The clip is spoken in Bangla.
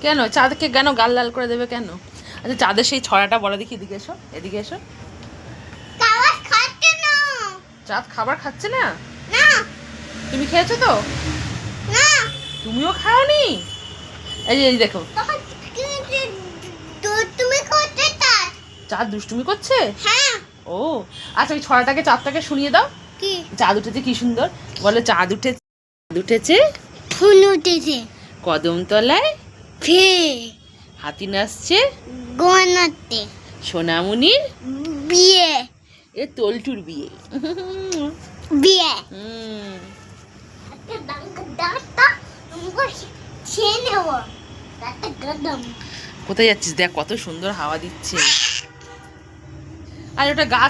কেন চাঁদকে কেন গাল লাল করে দেবে কেন? আচ্ছা চাঁদের সেই ছড়াটা বলা দেখি, এদিকে এসো, এদিকে এসো। চাঁদ খাবার খাচ্ছে না? তুমি খেয়েছো তো? তুমিও খাওনি? এই যে এই দেখো চাঁদ দুষ্টুমি করছে। ও আচ্ছা, ওই ছড়াটাকে চাঁদটাকে শুনিয়ে দাও। চাঁদ উঠেছে, কি সুন্দর বলো। চাঁদ উঠেছে, চাঁদ উঠেছে, ফুল উঠেছে কদম তলায়, ফে হাতি নাচছে, গোনাতে সোনামুনির বিয়ে এ তল্টুর বিয়ে। বিয়ে হুম। কোথায় যাচ্ছিস? দেখ কত সুন্দর হাওয়া দিচ্ছে। আর ওটা গাছ